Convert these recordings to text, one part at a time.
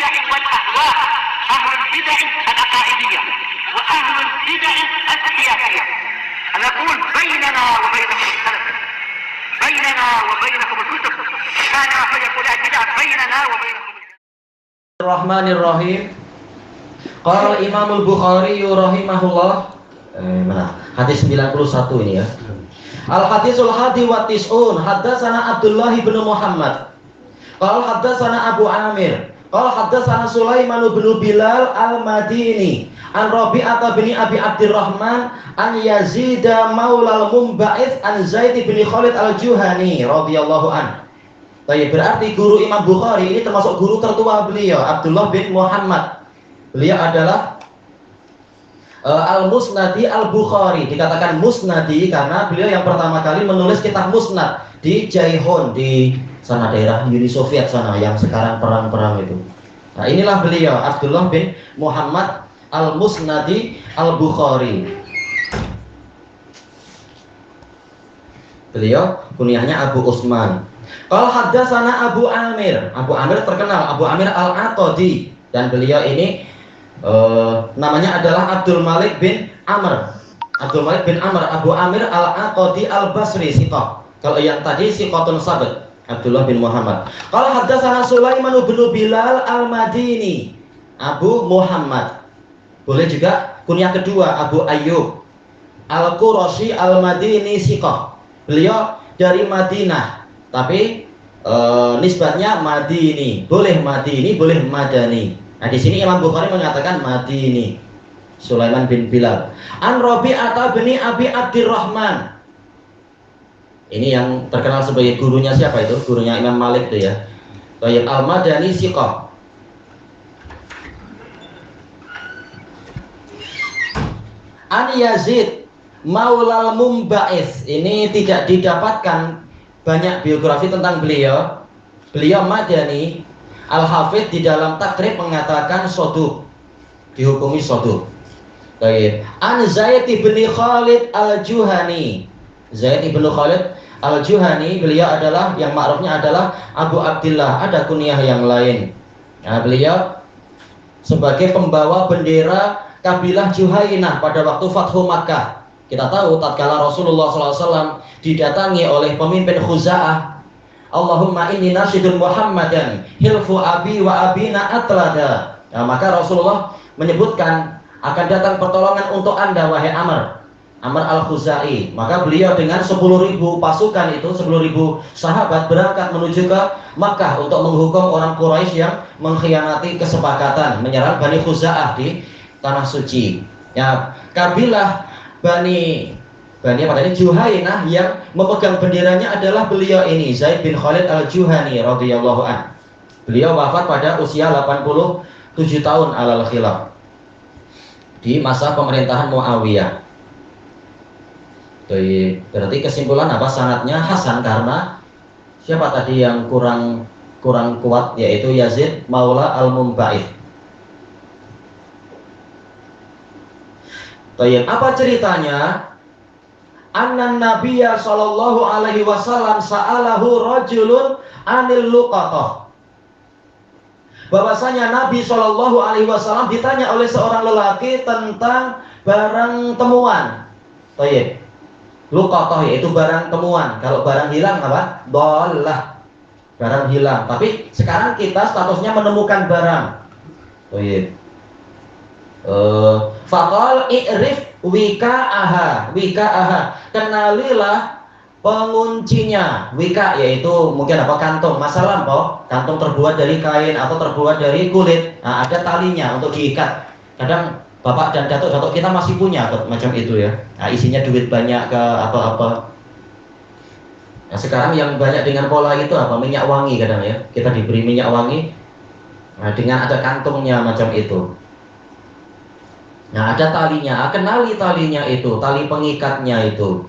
البدع والأهواء، أهل البدع العقائدية وأهل البدع السياسية. نقول بيننا وبينكم السلف، بيننا وبينكم الكتب، كان فيقول البدع بيننا وبينكم. Bismillahirrahmanirrahim. Qala Imam Al-Bukhari rahimahullah. Hadis 91 ini ya. Al-hadisul hadi wa tis'un. Haddatsana Abdullah bin Muhammad. Qala haddatsana Abu Amir. Qala haddatsana Sulaiman bin Bilal Al-Madini. An Rabi'ah bin Abi Abdurrahman an Yazid Maula Al-Mumba'its an Zaid bin Khalid Al-Juhani radhiyallahu anhu. Baik, berarti guru Imam Bukhari ini termasuk guru tertua beliau, Abdullah bin Muhammad. Beliau adalah Al-Musnadi Al-Bukhari. Dikatakan Musnadi karena beliau yang pertama kali menulis kitab Musnad di Jaihon, di sana daerah Uni Soviet sana yang sekarang perang-perang itu. Nah, inilah beliau Abdullah bin Muhammad Al-Musnadi Al-Bukhari. Beliau kunyahnya Abu Utsman. Kalau haddatsana Abu Amir. Abu Amir terkenal, Abu Amir Al-Aqadi, dan beliau ini namanya adalah Abdul Malik bin Amr. Abdul Malik bin Amr, Abu Amir Al-Aqadi Al-Basri siqah. Kalau yang tadi siqatun sabit, Abdullah bin Muhammad. Kalau haddatsana Sulaiman bin Bilal Al-Madini, Abu Muhammad. Boleh juga kunyah kedua Abu Ayyub Al-Qurashi Al-Madini siqah. Beliau dari Madinah, tapi nisbatnya Madini. Boleh Madini, boleh Madani. Nah, di sini Imam Bukhari mengatakan Madini. Sulaiman bin Bilal. An Rabi'ah bin Abi Abdurrahman. Ini yang terkenal sebagai gurunya siapa itu? Gurunya Imam Malik itu ya. Baik, Al-Madani siqah. An Yazid Maulal Mumba'its. Ini tidak didapatkan banyak biografi tentang beliau. Beliau Madani. Al-Hafidh di dalam takrib mengatakan soduk, dihukumi soduk. Baik. An Zaid bin Khalid Al-Juhani. Zaid bin Khalid Al-Juhani, beliau adalah yang ma'rufnya adalah Abu Abdillah. Ada kunyah yang lain. Nah, beliau sebagai pembawa bendera kabilah Juhainah pada waktu Fathu Makkah. Kita tahu tatkala Rasulullah SAW didatangi oleh pemimpin Khuza'ah, Allahumma inni nasyidun Muhammadan hilfu abi wa abina atlada. Nah, maka Rasulullah menyebutkan akan datang pertolongan untuk anda wahai Amr al-Khuzai. Maka beliau dengan 10.000 pasukan itu, 10.000 sahabat berangkat menuju ke Makkah untuk menghukum orang Quraisy yang mengkhianati kesepakatan menyerang Bani Khuza'ah di tanah suci. Ya, kabilah Bani Juhainah yang memegang benderanya adalah beliau ini, Zaid bin Khalid Al-Juhani radhiyallahu an. Beliau wafat pada usia 87 tahun alal khilaf di masa pemerintahan Muawiyah. Jadi, berarti kesimpulan apa? Sanadnya hasan karena siapa tadi yang kurang kuat, yaitu Yazid Maula Al-Mumba'its. Baik, apa ceritanya? Annan Nabiyya sallallahu alaihi wasallam sa'alahu rajulun anil luqatah. Bahwasanya Nabi sallallahu alaihi wasallam ditanya oleh seorang lelaki tentang barang temuan. Baik. Luqatah yaitu barang temuan. Kalau barang hilang apa? Dhallah. Barang hilang. Tapi sekarang kita statusnya menemukan barang. Baik. Faqal i'rif wika'aha. Kenalilah penguncinya. Wika yaitu mungkin apa? Kantung. Masa lampau, kantung terbuat dari kain atau terbuat dari kulit. Nah, ada talinya untuk diikat. Kadang bapak dan datuk kita masih punya macam itu ya. Nah, isinya duit banyak ke apa-apa. Nah, sekarang yang banyak dengan pola itu apa? Minyak wangi kadang ya. Kita diberi minyak wangi. Nah, dengan ada kantungnya macam itu. Nah, ada talinya, kenali talinya itu, tali pengikatnya itu.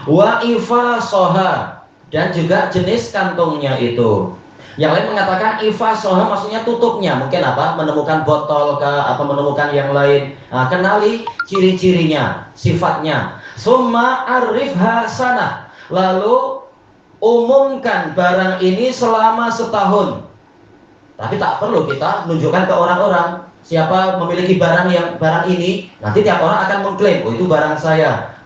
Wa ifasoha, dan juga jenis kantungnya itu. Yang lain mengatakan ifasoha maksudnya tutupnya, mungkin apa? Menemukan botol ke atau menemukan yang lain. Nah, kenali ciri-cirinya, sifatnya. Summa arifha sana, lalu umumkan barang ini selama setahun. Tapi tak perlu kita menunjukkan ke orang-orang siapa memiliki barang ini, nanti tiap orang akan mengklaim, oh itu barang saya.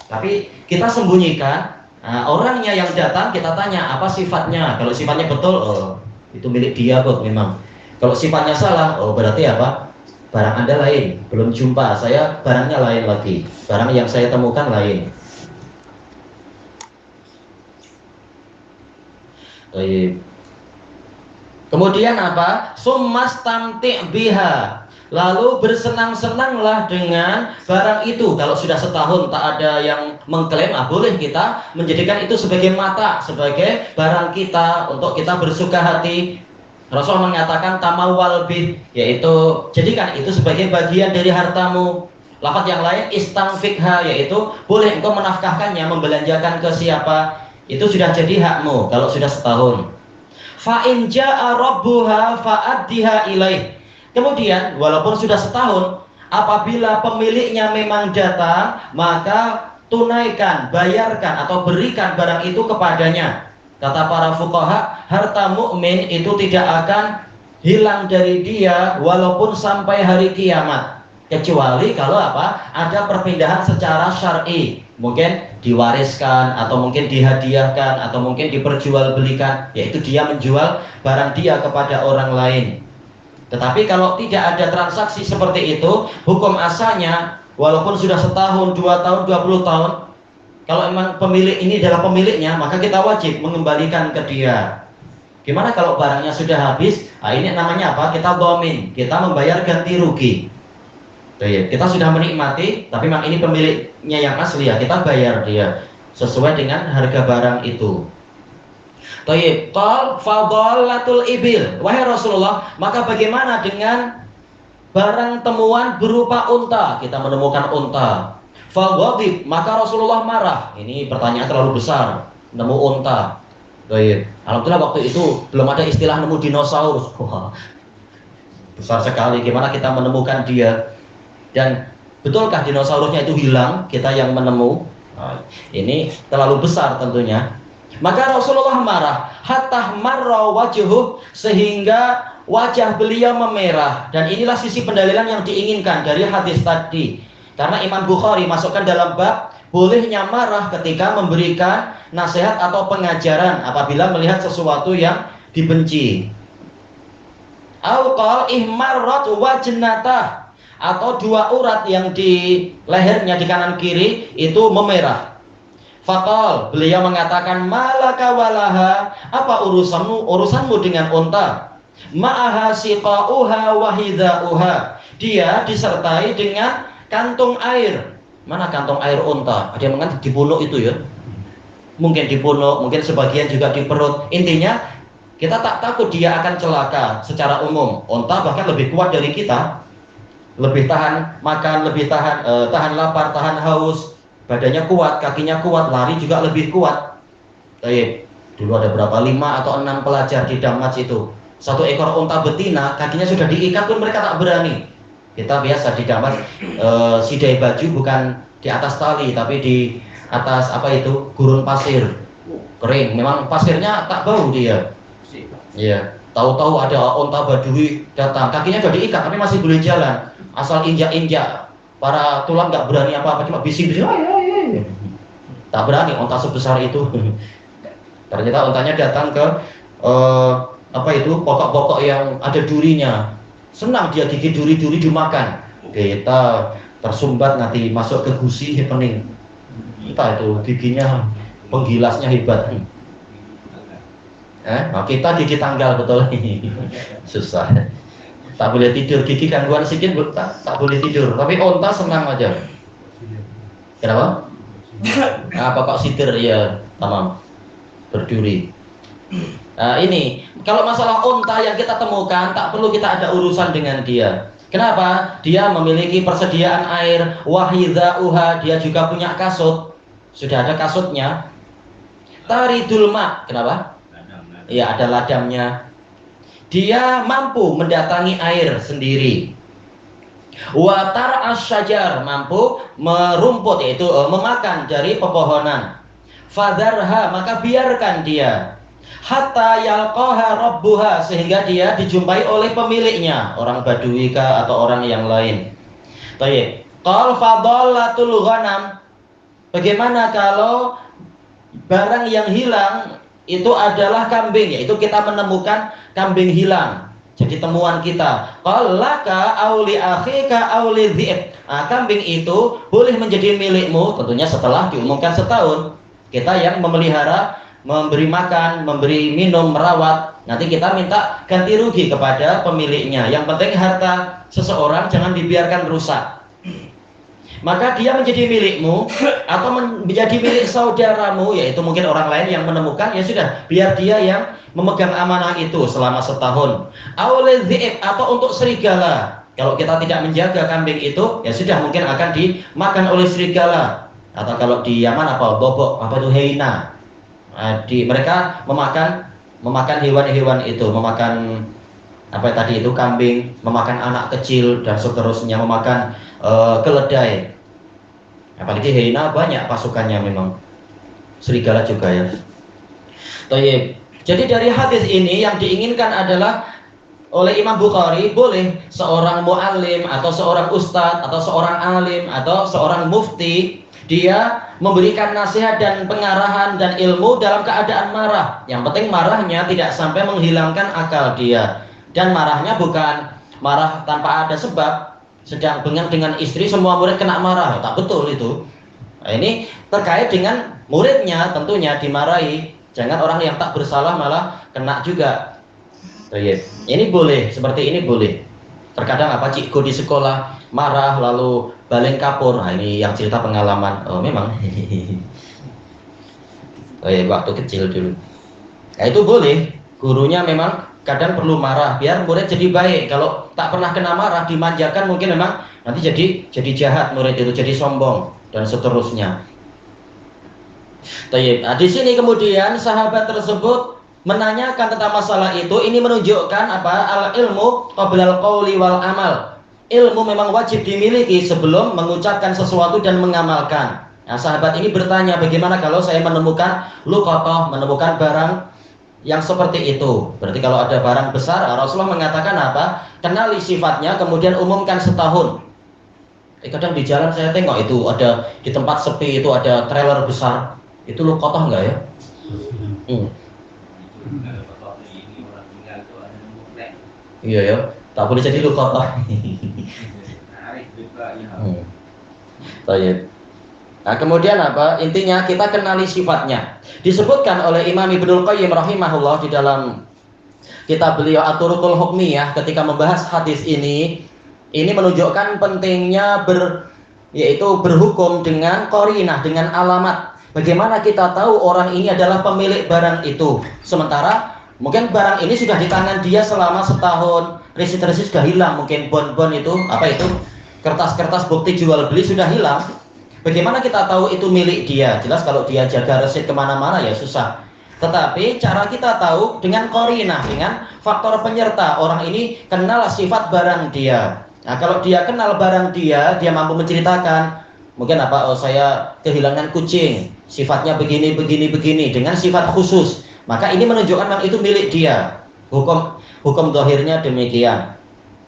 Tapi kita sembunyikan. Nah, orangnya yang datang kita tanya apa sifatnya. Kalau sifatnya betul, oh itu milik dia kok memang. Kalau sifatnya salah, oh berarti apa? Barang Anda lain, belum jumpa. Saya barangnya lain lagi. Barang yang saya temukan lain. Kemudian apa? Summastamti' biha. Lalu bersenang-senanglah dengan barang itu. Kalau sudah setahun tak ada yang mengklaim, boleh kita menjadikan itu sebagai mata, sebagai barang kita untuk kita bersuka hati. Rasul mengatakan tamawwal bih, yaitu jadikan itu sebagai bagian dari hartamu. Lafaz yang lain istangfikha, yaitu boleh engkau menafkahkannya, membelanjakan ke siapa. Itu sudah jadi hakmu kalau sudah setahun. Fa in jaa rabbuha fa'addiha ilaih. Kemudian walaupun sudah setahun, apabila pemiliknya memang datang, maka tunaikan, bayarkan atau berikan barang itu kepadanya. Kata para fuqaha, harta mukmin itu tidak akan hilang dari dia walaupun sampai hari kiamat, kecuali kalau apa? Ada perpindahan secara syar'i, mungkin diwariskan atau mungkin dihadiahkan atau mungkin diperjualbelikan, yaitu dia menjual barang dia kepada orang lain. Tetapi kalau tidak ada transaksi seperti itu, hukum asalnya walaupun sudah setahun, 2 tahun, 20 tahun, kalau memang pemilik ini adalah pemiliknya, maka kita wajib mengembalikan ke dia. Gimana kalau barangnya sudah habis? Ini namanya apa? Kita dhamin, kita membayar ganti rugi. Kita sudah menikmati, tapi memang ini pemiliknya yang asli, ya kita bayar dia sesuai dengan harga barang itu. Tayyib, qal fadalatul ibil. Wahai Rasulullah, maka bagaimana dengan barang temuan berupa unta? Kita menemukan unta. Faghadib, maka Rasulullah marah. Ini pertanyaan terlalu besar. Nemu unta. Tayyib. Alhamdulillah waktu itu belum ada istilah nemu dinosaurus. Wah, besar sekali. Gimana kita menemukan dia? Dan betulkah dinosaurusnya itu hilang? Kita yang menemu. Ini terlalu besar tentunya. Maka Rasulullah marah, hatta marra wajhuh, sehingga wajah beliau memerah. Dan inilah sisi pendalilan yang diinginkan dari hadis tadi. Karena Imam Bukhari masukkan dalam bab bolehnya marah ketika memberikan nasihat atau pengajaran apabila melihat sesuatu yang dibenci. Au qal ihmarrat wajnatah, atau 2 urat yang di lehernya di kanan kiri itu memerah. Faqal, beliau mengatakan, malaka walaha, apa urusanmu dengan unta? Ma'aha siqa'uha wa hidha'uha, dia disertai dengan kantung air. Mana kantung air unta? Ada yang mengatakan di punuk itu ya. Mungkin di punuk, mungkin sebagian juga di perut. Intinya kita tak takut dia akan celaka secara umum. Unta bahkan lebih kuat dari kita, lebih tahan makan, lebih tahan lapar, tahan haus. Badannya kuat, kakinya kuat, lari juga lebih kuat. Dulu ada berapa? 5 atau 6 pelajar di Damas itu. 1 ekor unta betina, kakinya sudah diikat pun mereka tak berani. Kita biasa di Damas, sidai baju bukan di atas tali, tapi di atas gurun pasir. Kering, memang pasirnya tak bau dia. Iya, tahu-tahu ada unta badui datang, kakinya sudah diikat tapi masih boleh jalan. Asal injak-injak, para tulang nggak berani apa-apa, cuma bising-bising. Tak berani unta sebesar itu. Ternyata untanya datang ke pokok-pokok yang ada durinya. Senang dia gigit duri-duri dimakan. Kita tersumbat nanti masuk ke gusi pening. Entah itu giginya penggilasnya hebat. Nah, kita gigi tanggal betul. Susah. Tak boleh tidur, gigi gangguan sedikit tak boleh tidur. Tapi unta senang aja. Kenapa? Nah, pokok sidir ya, tamam. Berduri. Nah, ini kalau masalah unta yang kita temukan tak perlu kita ada urusan dengan dia. Kenapa? Dia memiliki persediaan air, wahidha'uha, dia juga punya kasut. Sudah ada kasutnya. Taridul ma, kenapa? Iya, ada ladangnya. Dia mampu mendatangi air sendiri. Watar asyajar, mampu merumput, yaitu memakan dari pepohonan. Fadarha, maka biarkan dia. hatta yalqaha rabbuha, sehingga dia dijumpai oleh pemiliknya, orang Badui kah atau orang yang lain. Baik. Qal fadallatul ghanam. Bagaimana kalau barang yang hilang itu adalah kambing, yaitu kita menemukan kambing hilang. Jadi temuan kita. Qal laka auli akhika auli dhi'b. Nah, kambing itu boleh menjadi milikmu tentunya setelah diumumkan setahun. Kita yang memelihara, memberi makan, memberi minum, merawat, nanti kita minta ganti rugi kepada pemiliknya. Yang penting harta seseorang jangan dibiarkan rusak. Maka dia menjadi milikmu atau menjadi milik saudaramu, yaitu mungkin orang lain yang menemukan, ya sudah, biar dia yang memegang amanah itu selama setahun. Aulil dhi'b, atau untuk serigala. Kalau kita tidak menjaga kambing itu, ya sudah, mungkin akan dimakan oleh serigala. Atau kalau di Yaman apa, bobok, apa itu hyena. Mereka memakan hewan-hewan itu, memakan apa tadi itu kambing, memakan anak kecil dan seterusnya, memakan keledai. Apalagi hyena banyak pasukannya memang. Serigala juga ya. Baik. Jadi dari hadis ini yang diinginkan adalah oleh Imam Bukhari, boleh seorang muallim atau seorang ustadz atau seorang alim atau seorang mufti, dia memberikan nasihat dan pengarahan dan ilmu dalam keadaan marah. Yang penting marahnya tidak sampai menghilangkan akal dia. Dan marahnya bukan marah tanpa ada sebab. Sedang dengan istri semua murid kena marah, tak betul itu. Nah, ini terkait dengan muridnya tentunya dimarahi. Jangan orang yang tak bersalah malah kena juga. Ini boleh, seperti ini boleh. Terkadang apa cikgu di sekolah marah lalu baling kapur. Nah, ini yang cerita pengalaman. Oh memang. Waktu kecil dulu. Nah, itu boleh. Gurunya memang kadang perlu marah biar murid jadi baik. Kalau tak pernah kena marah, dimanjakan, mungkin memang nanti jadi jahat murid itu, jadi sombong dan seterusnya. Nah, di sini kemudian sahabat tersebut menanyakan tentang masalah itu. Ini menunjukkan apa? Al ilmu qablal qauli wal amal. Ilmu memang wajib dimiliki sebelum mengucapkan sesuatu dan mengamalkan. Nah, sahabat ini bertanya, bagaimana kalau saya menemukan luqatah, menemukan barang yang seperti itu? Berarti kalau ada barang besar, Rasulullah mengatakan apa? Kenali sifatnya, kemudian umumkan setahun. Kadang di jalan saya tengok itu ada di tempat sepi itu ada trailer besar. Itu luqatah enggak ya? Iya ya, tak boleh jadi luqatah. Baik. Nah, kemudian apa? Intinya kita kenali sifatnya. Disebutkan oleh Imam Ibnul Qayyim rahimahullah di dalam kitab beliau At-Turuqul Hukmiyah ketika membahas hadis ini menunjukkan pentingnya yaitu berhukum dengan qarinah, dengan alamat. Bagaimana kita tahu orang ini adalah pemilik barang itu? Sementara mungkin barang ini sudah di tangan dia selama setahun, resit-resit sudah hilang, mungkin bon-bon itu, apa itu? Kertas-kertas bukti jual beli sudah hilang. Bagaimana kita tahu itu milik dia? Jelas kalau dia jaga resit kemana-mana ya susah. Tetapi cara kita tahu dengan qarinah, dengan faktor penyerta. Orang ini kenal sifat barang dia. Nah, kalau dia kenal barang dia mampu menceritakan. Mungkin apa? Oh, saya kehilangan kucing. Sifatnya begini, begini, begini. Dengan sifat khusus. Maka ini menunjukkan memang itu milik dia. Hukum zahirnya demikian.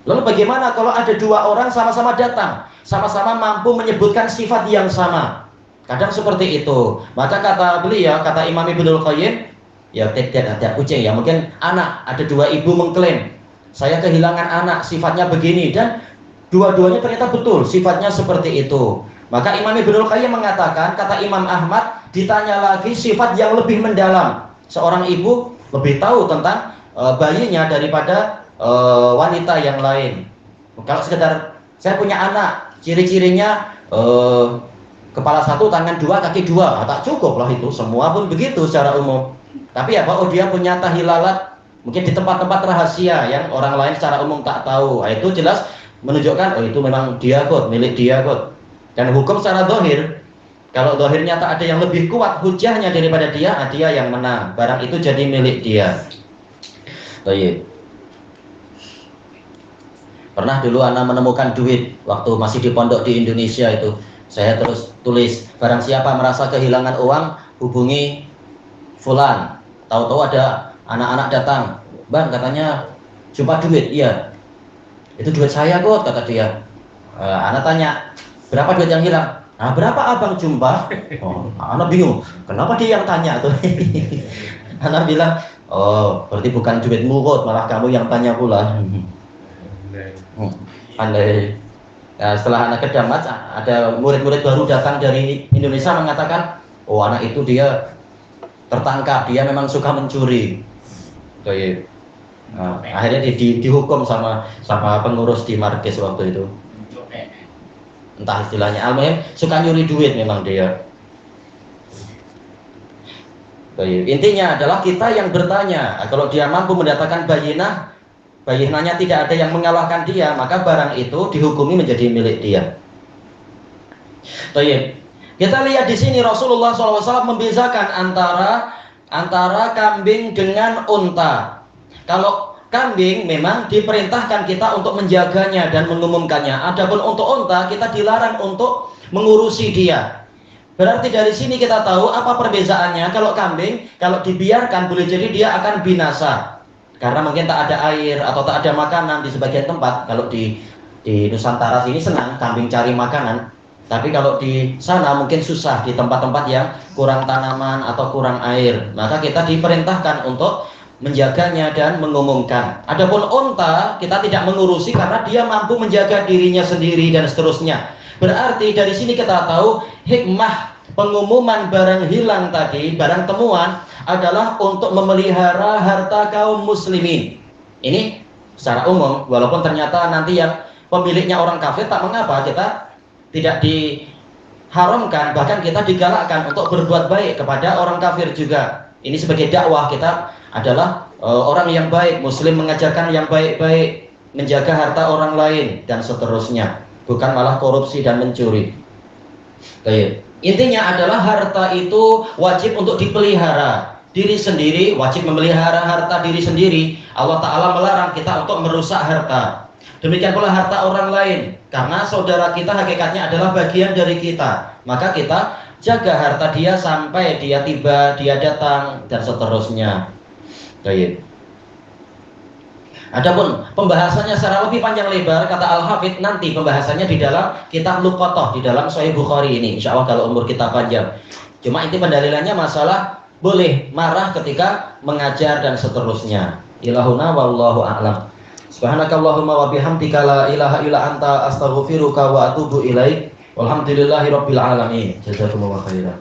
Lalu bagaimana kalau ada dua orang sama-sama datang, sama-sama mampu menyebutkan sifat yang sama? Kadang seperti itu. Maka kata beliau, kata Imam Ibnul Qayyim, ya tidak ada kucing ya, mungkin anak, ada dua ibu mengklaim saya kehilangan anak, sifatnya begini, dan dua-duanya ternyata betul sifatnya seperti itu. Maka Imam Ibnul Qayyim mengatakan, kata Imam Ahmad, ditanya lagi sifat yang lebih mendalam. Seorang ibu lebih tahu tentang bayinya daripada wanita yang lain. Kalau sekedar saya punya anak, ciri-cirinya kepala satu, tangan dua, kaki dua, tak cukup lah itu. Semua pun begitu secara umum. Tapi apa? Oh, dia punya tahilalat mungkin di tempat-tempat rahasia yang orang lain secara umum tak tahu. Nah, itu jelas menunjukkan oh itu memang dia kot, milik dia kot. Dan hukum secara zahir, kalau zahirnya tak ada yang lebih kuat hujahnya daripada dia, dia yang menang. Barang itu jadi milik dia. Baik. Pernah dulu anak menemukan duit waktu masih di pondok di Indonesia itu. Saya terus tulis, barang siapa merasa kehilangan uang, hubungi fulan. Tahu-tahu ada anak-anak datang, "Bang, katanya jumpa duit." "Iya." "Itu duit saya kok," kata dia. Anak tanya, "Berapa duit yang hilang?" "Nah, berapa abang jumpa?" Oh, anak bingung, kenapa dia yang tanya tuh? Anak bilang, "Oh, berarti bukan duitmu kok, malah kamu yang tanya pula." Andai. Nah, setelah anak kedamat, ada murid-murid baru datang dari Indonesia mengatakan, "Oh, anak itu dia tertangkap, dia memang suka mencuri." Nah, akhirnya dihukum sama pengurus di Markes waktu itu. Entah istilahnya, almuhim suka nyuri duit memang dia. Intinya adalah kita yang bertanya. Kalau dia mampu mendatangkan bayinahnya tidak ada yang mengalahkan dia, maka barang itu dihukumi menjadi milik dia. Kita lihat di sini Rasulullah SAW membedakan antara kambing dengan unta. Kalau kambing memang diperintahkan kita untuk menjaganya dan mengumumkannya. Adapun untuk unta kita dilarang untuk mengurusi dia. Berarti dari sini kita tahu apa perbedaannya. Kalau kambing, kalau dibiarkan boleh jadi dia akan binasa. Karena mungkin tak ada air atau tak ada makanan di sebagian tempat. Kalau di Nusantara sini senang kambing cari makanan. Tapi kalau di sana mungkin susah di tempat-tempat yang kurang tanaman atau kurang air. Maka kita diperintahkan untuk menjaganya dan mengumumkan. Adapun unta kita tidak mengurusi karena dia mampu menjaga dirinya sendiri dan seterusnya. Berarti dari sini kita tahu hikmah pengumuman barang hilang tadi, barang temuan adalah untuk memelihara harta kaum muslimin. Ini secara umum, walaupun ternyata nanti yang pemiliknya orang kafir tak mengapa, kita tidak diharamkan, bahkan kita digalakkan untuk berbuat baik kepada orang kafir juga. Ini sebagai dakwah kita adalah orang yang baik, muslim mengajarkan yang baik-baik, menjaga harta orang lain dan seterusnya, bukan malah korupsi dan mencuri. Intinya adalah harta itu wajib untuk dipelihara. Diri sendiri wajib memelihara harta diri sendiri. Allah Ta'ala melarang kita untuk merusak harta. Demikian pula harta orang lain. Karena saudara kita hakikatnya adalah bagian dari kita. Maka kita jaga harta dia sampai dia tiba, dia datang, dan seterusnya. Baik. Adapun pembahasannya secara lebih panjang lebar, kata Al-Hafidh, nanti pembahasannya di dalam kitab Luqatah, di dalam Sahih Bukhari ini. Insya Allah kalau umur kita panjang. Cuma inti pendalilannya masalah boleh marah ketika mengajar dan seterusnya. Ilahuna wallahu a'lam. Subhanakallahumma wa bihamdika la ilaha illa anta astaghfiruka wa atubu ilaik. Walhamdulillahi rabbil alamin. Jazakumullahu khairan.